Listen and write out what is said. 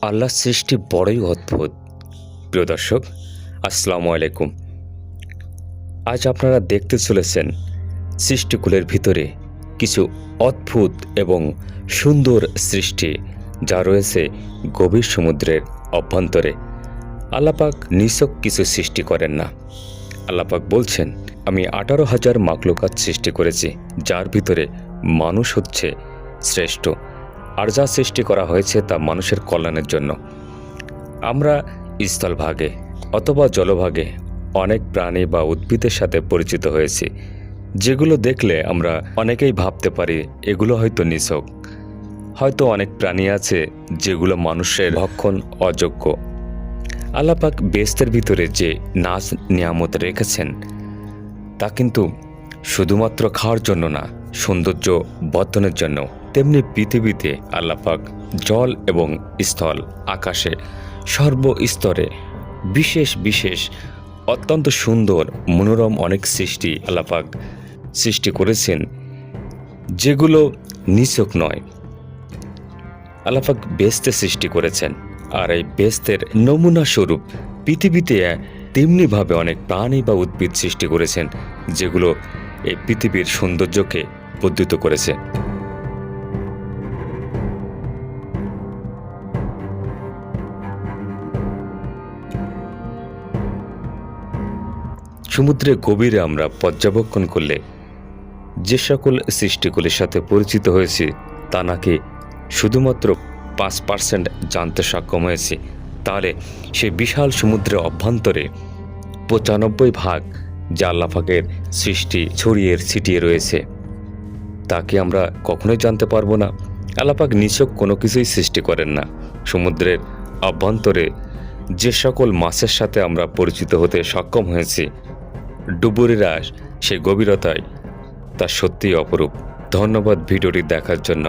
আল্লাহর সৃষ্টি বড়ই অদ্ভুত। প্রিয় দর্শক, আসসালামু আলাইকুম। আজ আপনারা দেখতে চলেছেন সৃষ্টিকুলের ভিতরে কিছু অদ্ভুত এবং সুন্দর সৃষ্টি যা রয়েছে গভীর সমুদ্রের অভ্যন্তরে। আল্লাহ পাক নিছক কিছু সৃষ্টি করেন না। আল্লাহ পাক বলছেন, আমি 18,000 মাখলুকাত সৃষ্টি করেছি, যার ভিতরে মানুষ হচ্ছে শ্রেষ্ঠ। আর যা সৃষ্টি করা হয়েছে তা মানুষের কল্যাণের জন্য। আমরা স্থলভাগে অথবা জলভাগে অনেক প্রাণী বা উদ্ভিদের সাথে পরিচিত হয়েছি, যেগুলো দেখলে আমরা অনেকেই ভাবতে পারি এগুলো হয়তো নিছক। হয়তো অনেক প্রাণী আছে যেগুলো মানুষের ভক্ষণ অযোগ্য। আল্লাহ পাক বেহেশতের ভিতরে যে নাজ নিয়ামত রেখেছেন তা কিন্তু শুধুমাত্র খাওয়ার জন্য না, সৌন্দর্য বর্ধনের জন্য। তেমনি পৃথিবীতে আল্লাহ পাক জল এবং স্থল, আকাশে সর্বস্তরে বিশেষ বিশেষ অত্যন্ত সুন্দর মনোরম অনেক সৃষ্টি আল্লাহ পাক সৃষ্টি করেছেন, যেগুলো নিছক নয়। আল্লাহ পাক বেহেশতে সৃষ্টি করেছেন, আর এই বেহেশতের নমুনা স্বরূপ পৃথিবীতে তেমনিভাবে অনেক প্রাণী বা উদ্ভিদ সৃষ্টি করেছেন, যেগুলো এই পৃথিবীর সৌন্দর্যকে বর্ধিত করেছে। সমুদ্রের গভীরে আমরা পর্যবেক্ষণ করলে যে সকল সৃষ্টিগুলির সাথে পরিচিত হয়েছি তা নাকি শুধুমাত্র 5% জানতে সক্ষম হয়েছি, তাহলে সেই বিশাল সমুদ্রের অভ্যন্তরে 95% যা আল্লাহ পাকের সৃষ্টি ছড়িয়ে ছিটিয়ে রয়েছে তা কি আমরা কখনোই জানতে পারবো না? আল্লাহ পাক নিছক কোনো কিছুই সৃষ্টি করেন না। সমুদ্রের অভ্যন্তরে যে সকল মাছের সাথে আমরা পরিচিত হতে সক্ষম হয়েছি, ডুবুরিরা সেই গভীরতায় তা সত্যিই অপরূপ। ধন্যবাদ ভিডিওটি দেখার জন্য।